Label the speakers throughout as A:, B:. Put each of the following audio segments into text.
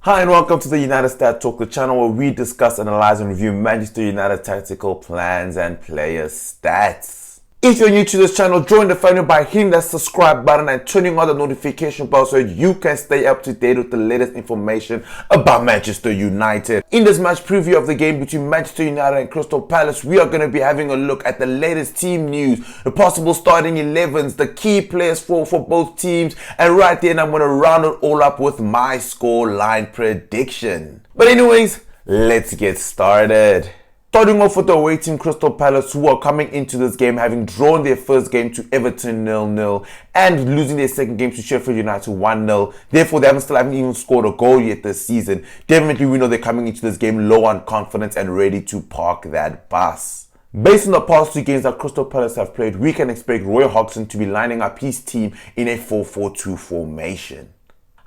A: Hi and welcome to the United Stat Talk, the channel where we discuss, analyze and review Manchester United tactical plans and player stats. If you're new to this channel, join the family by hitting that subscribe button and turning on the notification bell so you can stay up to date with the latest information about Manchester United. In this match preview of the game between Manchester United and Crystal Palace, we are going to be having a look at the latest team news, the possible starting 11s, the key players for both teams, and right then I'm going to round it all up with my scoreline prediction. But anyways, let's get started. Starting off with the away team Crystal Palace, who are coming into this game having drawn their first game to Everton 0-0 and losing their second game to Sheffield United 1-0. Therefore, they haven't even scored a goal yet this season. Definitely, we know they're coming into this game low on confidence and ready to park that bus. Based on the past two games that Crystal Palace have played, we can expect Hodgson to be lining up his team in a 4-4-2 formation.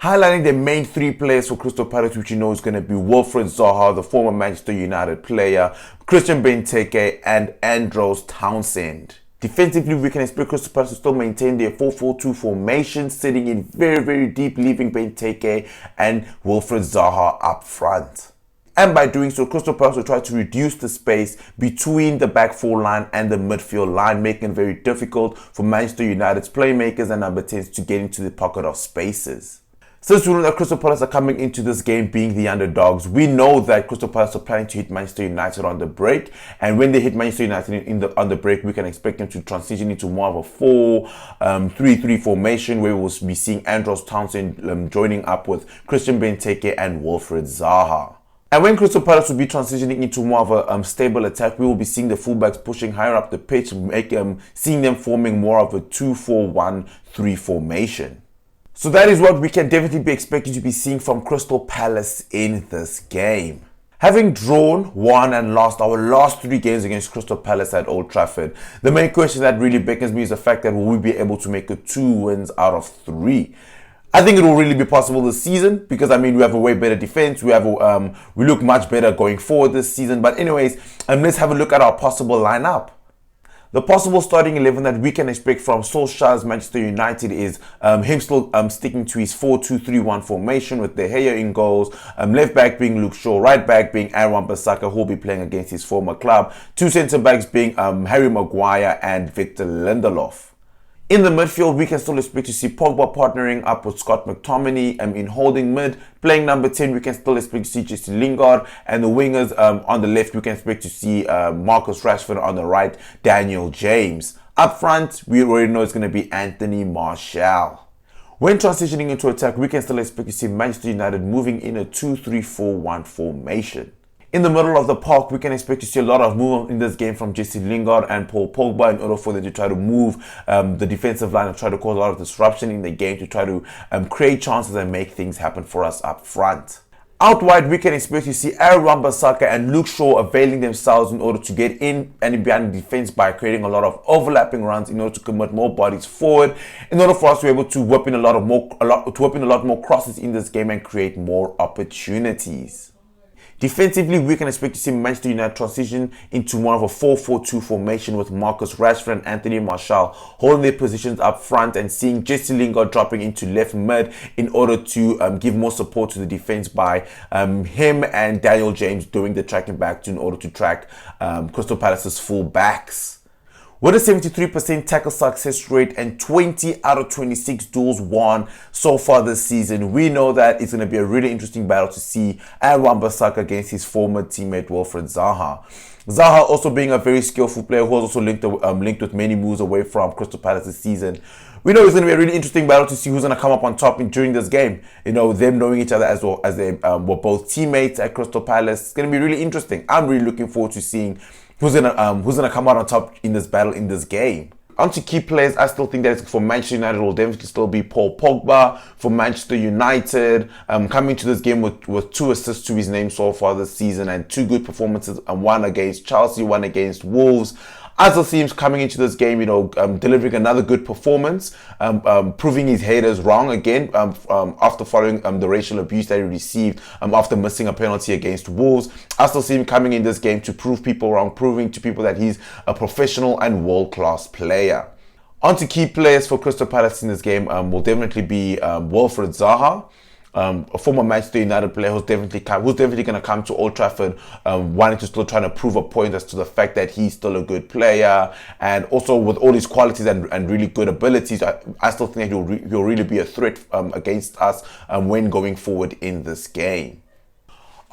A: Highlighting the main three players for Crystal Palace, which you know is going to be Wilfried Zaha, the former Manchester United player, Christian Benteke, and Andros Townsend. Defensively, we can expect Crystal Palace to still maintain their 4-4-2 formation, sitting in very deep, leaving Benteke and Wilfried Zaha up front. And by doing so, Crystal Palace will try to reduce the space between the back four line and the midfield line, making it very difficult for Manchester United's playmakers and number 10s to get into the pocket of spaces. Since we know that Crystal Palace are coming into this game being the underdogs, we know that Crystal Palace are planning to hit Manchester United on the break. And when they hit Manchester United on the break, we can expect them to transition into more of a 4-3-3 formation, where we will be seeing Andros Townsend joining up with Christian Benteke and Wilfried Zaha. And when Crystal Palace will be transitioning into more of a stable attack, we will be seeing the fullbacks pushing higher up the pitch, seeing them forming more of a 2-4-1-3 formation. So that is what we can definitely be expected to be seeing from Crystal Palace in this game. Having drawn, won and lost our last three games against Crystal Palace at Old Trafford, the main question that really beckons me is the fact that will we be able to make it 2 wins out of 3? I think it will really be possible this season because, I mean, we have a way better defense. We look much better going forward this season. But anyways, let's have a look at our possible lineup. The possible starting 11 that we can expect from Solskjaer's Manchester United is him still sticking to his 4-2-3-1 formation with De Gea in goals, left back being Luke Shaw, right back being Aaron Wan-Bissaka, who will be playing against his former club, two centre backs being Harry Maguire and Victor Lindelof. In the midfield, we can still expect to see Pogba partnering up with Scott McTominay in holding mid. Playing number 10, we can still expect to see Jesse Lingard. And the wingers on the left, we can expect to see Marcus Rashford. On the right, Daniel James. Up front, we already know it's going to be Anthony Martial. When transitioning into attack, we can still expect to see Manchester United moving in a 2-3-4-1 formation. In the middle of the park, we can expect to see a lot of movement in this game from Jesse Lingard and Paul Pogba in order for them to try to move the defensive line and try to cause a lot of disruption in the game to try to create chances and make things happen for us up front. Out wide, we can expect to see Aaron Wan-Bissaka and Luke Shaw availing themselves in order to get in and behind the defense by creating a lot of overlapping runs in order to commit more bodies forward, in order for us to be able to whip in a lot more crosses in this game and create more opportunities. Defensively, we can expect to see Manchester United transition into more of a 4-4-2 formation with Marcus Rashford and Anthony Martial holding their positions up front and seeing Jesse Lingard dropping into left mid in order to give more support to the defense by him and Daniel James doing the tracking back in order to track Crystal Palace's full backs. With a 73% tackle success rate and 20 out of 26 duels won so far this season, we know that it's going to be a really interesting battle to see Aaron Wan-Bissaka against his former teammate Wilfried Zaha. Zaha also being a very skillful player who has also linked with many moves away from Crystal Palace this season. We know it's going to be a really interesting battle to see who's going to come up on top during this game. You know, them knowing each other as well as they were both teammates at Crystal Palace. It's going to be really interesting. I'm really looking forward to seeing who's gonna come out on top in this battle in this game. On to key players, I still think that for Manchester United will definitely still be Paul Pogba. For Manchester United, coming to this game with 2 assists to his name so far this season and 2 good performances, and one against Chelsea, one against Wolves. Azil seems coming into this game, delivering another good performance, proving his haters wrong again after following the racial abuse that he received after missing a penalty against Wolves. I still see him coming in this game to prove people wrong, proving to people that he's a professional and world-class player. On to key players for Crystal Palace in this game will definitely be Wilfried Zaha. a former Manchester United player who's definitely going to come to Old Trafford, wanting to still trying to prove a point as to the fact that he's still a good player, and also with all his qualities and really good abilities, I still think that he'll really be a threat against us when going forward in this game.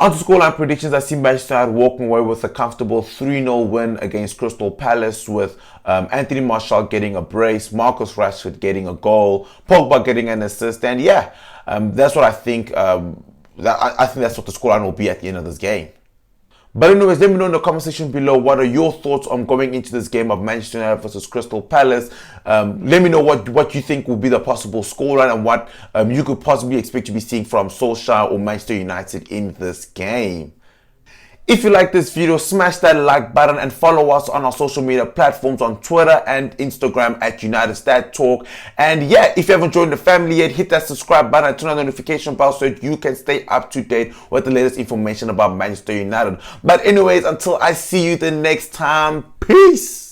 A: On to scoreline predictions, I see Manchester United walking away with a comfortable 3-0 win against Crystal Palace, with Anthony Martial getting a brace, Marcus Rashford getting a goal, Pogba getting an assist, and that's what I think. I think that's what the scoreline will be at the end of this game. But anyways, let me know in the comment section below, what are your thoughts on going into this game of Manchester United versus Crystal Palace. Let me know what you think will be the possible scoreline and what you could possibly expect to be seeing from Solskjaer or Manchester United in this game. If you like this video, smash that like button and follow us on our social media platforms on Twitter and Instagram at United Stat Talk. And if you haven't joined the family yet, hit that subscribe button and turn on the notification bell so that you can stay up to date with the latest information about Manchester United. But anyways, until I see you the next time, peace!